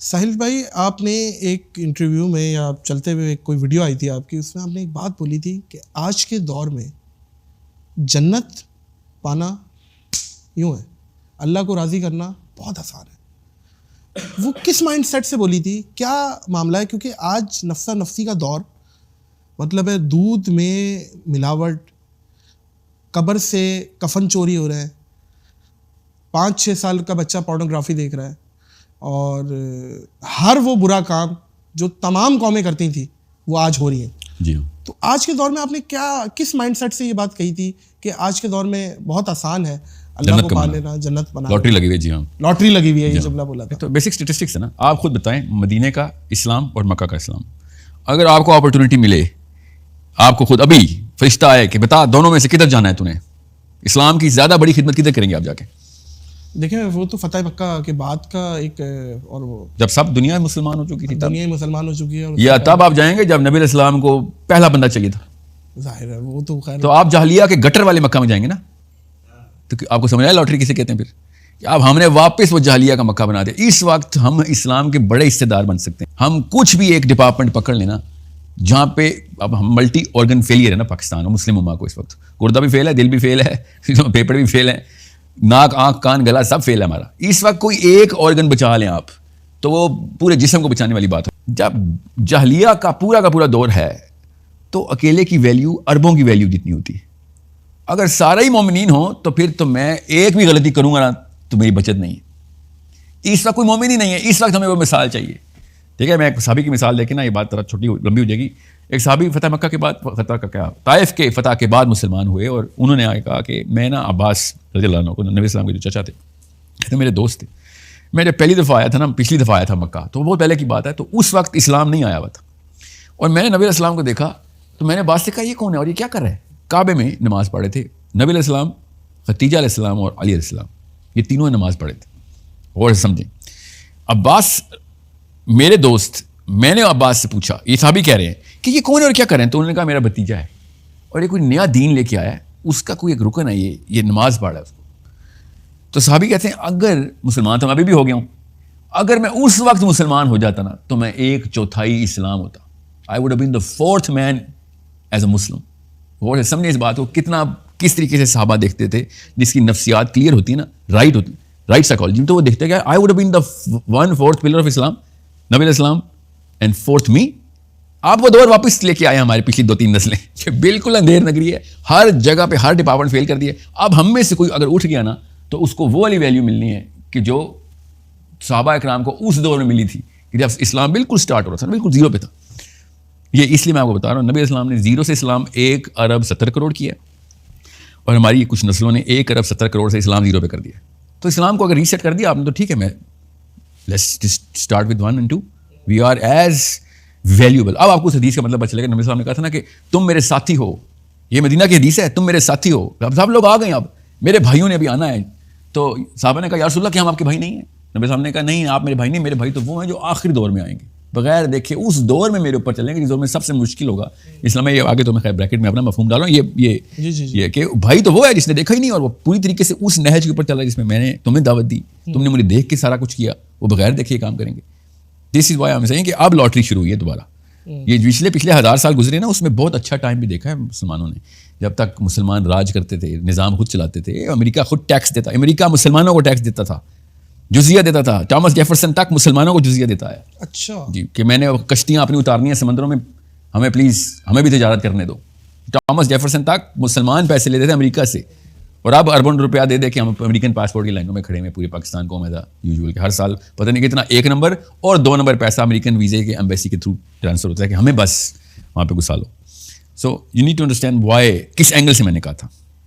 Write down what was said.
ساحل بھائی آپ نے ایک انٹرویو میں یا چلتے ہوئے کوئی ویڈیو آئی تھی آپ کی, اس میں آپ نے ایک بات بولی تھی کہ آج کے دور میں جنت پانا یوں ہے, اللہ کو راضی کرنا بہت آسان ہے. وہ کس مائنڈ سیٹ سے بولی تھی, کیا معاملہ ہے؟ کیونکہ آج نفسا نفسی کا دور, مطلب ہے دودھ میں ملاوٹ, قبر سے کفن چوری ہو رہا ہے, 5-6 سال کا بچہ پورنوگرافی دیکھ رہا ہے, اور ہر وہ برا کام جو تمام قومیں کرتی تھیں وہ آج ہو رہی ہیں. جی تو آج کے دور میں آپ نے کس مائنڈ سیٹ سے یہ بات کہی تھی کہ آج کے دور میں بہت آسان ہے اللہ کو پا لینا, جنت بنا, لاٹری لگی ہوئی ہے. جی ہاں, لاٹری لگی ہوئی ہے, یہ جملہ بولا تھا. تو بیسک اسٹیٹسٹکس ہے نا. آپ خود بتائیں, مدینے کا اسلام اور مکہ کا اسلام, اگر آپ کو اپرچونٹی ملے, آپ کو خود ابھی فرشتہ آئے کہ بتا دونوں میں سے کدھر جانا ہے تو نے, اسلام کی زیادہ بڑی خدمت کدھر کریں گے آپ جا کے؟ دیکھیں وہ تو فتح مکہ کے بعد کا ایک, اور وہ جب سب دنیا مسلمان ہو چکی تھی, دنیا مسلمان ہو چکی ہے, یا تب آپ جائیں گے جب نبی علیہ السلام کو پہلا بندہ چاہیے تھا. ظاہر ہے وہ تو خیر. تو آپ جاہلیہ کے گٹر والے مکہ میں جائیں گے نا, تو آپ کو سمجھ آیا لاٹری کسے کہتے ہیں پھر, کہ اب ہم نے واپس وہ جاہلیہ کا مکہ بنا دیا. اس وقت ہم اسلام کے بڑے حصے دار بن سکتے ہیں. ہم کچھ بھی ایک ڈپارٹمنٹ پکڑ لینا جہاں پہ اب ہم ملٹی آرگن فیلئر ہے نا پاکستان اور مسلم امہ کو, اس وقت گردہ بھی فیل ہے, دل بھی فیل ہے, پیپر بھی فیل ہے, ناک آنکھ کان گلا سب فیل ہے ہمارا. اس وقت کوئی ایک آرگن بچا لیں آپ تو وہ پورے جسم کو بچانے والی بات ہے. جب جاہلیہ کا پورا دور ہے تو اکیلے کی ویلیو اربوں کی ویلیو جتنی ہوتی ہے. اگر سارے ہی مومنین ہوں تو پھر تو میں ایک بھی غلطی کروں گا نا تو میری بچت نہیں ہے. اس وقت کوئی مومن ہی نہیں ہے, اس وقت ہمیں وہ مثال چاہیے. ٹھیک ہے, میں ایک صحابی کی مثال دے کے نا یہ بات تھوڑا چھوٹی لمبی ہو جائے گی. ایک صحابی فتح مکہ کے بعد, طائف کے فتح کے بعد مسلمان ہوئے, اور انہوں نے آگے کہا کہ میں نا عباس رضی اللہ عنہ کو, نبی السلام کے جو چچا تھے, کہتے میرے دوست تھے, میں جب پہلی دفعہ آیا تھا نا, پچھلی دفعہ آیا تھا مکہ, تو بہت پہلے کی بات ہے, تو اس وقت اسلام نہیں آیا ہوا تھا, اور میں نے نبی علیہ السلام کو دیکھا تو میں نے عباس سے کہا یہ کون ہے اور یہ کیا کر رہا ہے. کعبے میں نماز پڑھے تھے نبی علیہ السلام, ختیجہ علیہ السلام اور علی علیہ السلام, یہ تینوں نماز پڑھے تھے. اور سمجھیں, عباس میرے دوست, میں نے عباس سے پوچھا, یہ صحابی کہہ رہے ہیں کہ یہ کون ہے اور کیا کر رہے ہیں, تو انہوں نے کہا میرا بھتیجا ہے اور یہ کوئی نیا دین لے کے آیا ہے, اس کا کوئی ایک رکن ہے, یہ نماز پڑھ رہا ہے اس کو. تو صحابی کہتے ہیں اگر مسلمان تو میں ابھی بھی ہو گیا ہوں, اگر میں اس وقت مسلمان ہو جاتا نا تو میں 1/4 اسلام ہوتا. I would have been the 4th man as a Muslim. اور سمجھے اس بات کو, کس طریقے سے صحابہ دیکھتے تھے, جس کی نفسیات کلیئر ہوتی ہے نا, رائٹ سائیکالوجی, تو وہ دیکھتے کہ I would have been the 1/4 pillar of Islam, نبی علیہ السلام, and 4th me. آپ وہ دور واپس لے کے آئے ہماری پچھلی 2-3 نسلیں, کہ بالکل اندھیر نگری ہے, ہر جگہ پہ ہر ڈپارٹمنٹ فیل کر دیا. اب ہم میں سے کوئی اگر اٹھ گیا نا تو اس کو وہ والی ویلیو ملنی ہے کہ جو صحابہ اکرام کو اس دور میں ملی تھی, کہ جب اسلام بالکل سٹارٹ ہو رہا تھا, بالکل زیرو پہ تھا. یہ اس لیے میں آپ کو بتا رہا ہوں, نبی اسلام نے زیرو سے اسلام 1 ارب 70 کروڑ کیا, اور ہماری کچھ نسلوں نے 1 ارب 70 کروڑ سے اسلام زیرو پہ کر دیا. تو اسلام کو اگر ریسیٹ کر دیا آپ نے تو ٹھیک ہے, میں let's start with 1 and 2, we are as valuable. اب آپ کو اس حدیث کا مطلب پتہ چلے گا. نبی اسلام نے کہا تھا نا کہ تم میرے ساتھی ہو, یہ مدینہ کی حدیث ہے, تم میرے ساتھی ہو. اب سب لوگ آ گئے, اب میرے بھائیوں نے ابھی آنا ہے. تو صحابہ نے کہا یا رسول اللہ کیا ہم آپ کے بھائی نہیں ہیں؟ نبی صاحب نے کہا نہیں, آپ میرے بھائی نہیں, میرے بھائی تو وہ ہیں جو آخری دور میں آئیں گے, بغیر دیکھے اس دور میں میرے اوپر چلیں گے جس دور میں سب سے مشکل ہوگا. اس لیے میں یہ آگے تو میں خیر بریکٹ میں اپنا مفہوم ڈالوں, یہ کہ بھائی تو وہ ہے جس نے دیکھا ہی نہیں, اور وہ پوری طریقے سے اس نہج کے اوپر چلا جس میں نے تمہیں دعوت دی, تم نے مجھے دیکھ کے سارا کچھ کیا, وہ بغیر دیکھے یہ کام کریں گے. دس از وائی ہم سیئنگ کہ اب لاٹری شروع ہوئی ہے دوبارہ. یہ پچھلے 1000 سال گزرے نا, اس میں بہت اچھا ٹائم بھی دیکھا ہے مسلمانوں نے. جب تک مسلمان راج کرتے تھے, نظام خود چلاتے تھے, امریکہ خود ٹیکس دیتا, امریکہ مسلمانوں کو ٹیکس دیتا تھا, جزیہ دیتا تھا. ٹامس جیفرسن تک مسلمانوں کو جزیہ دیتا ہے. اچھا جی, کہ میں نے کشتیاں اپنی اتارنی ہیں سمندروں میں, ہمیں پلیز ہمیں بھی تجارت کرنے دو. ٹامس جیفرسن تک مسلمان پیسے لیتے تھے امریکہ سے, اور اب اربوں روپیہ دے دے کے ہم امریکن پاسپورٹ کی لائنوں میں کھڑے ہیں پورے پاکستان کو. میں یوزول کہ ہر سال پتہ نہیں کتنا 1 نمبر اور 2 نمبر پیسہ امریکن ویزے کے ایمبیسی کے تھرو ٹرانسفر ہوتا ہے کہ ہمیں بس وہاں پہ گھسا لو. So you need to understand why, کس اینگل سے میں نے کہا تھا.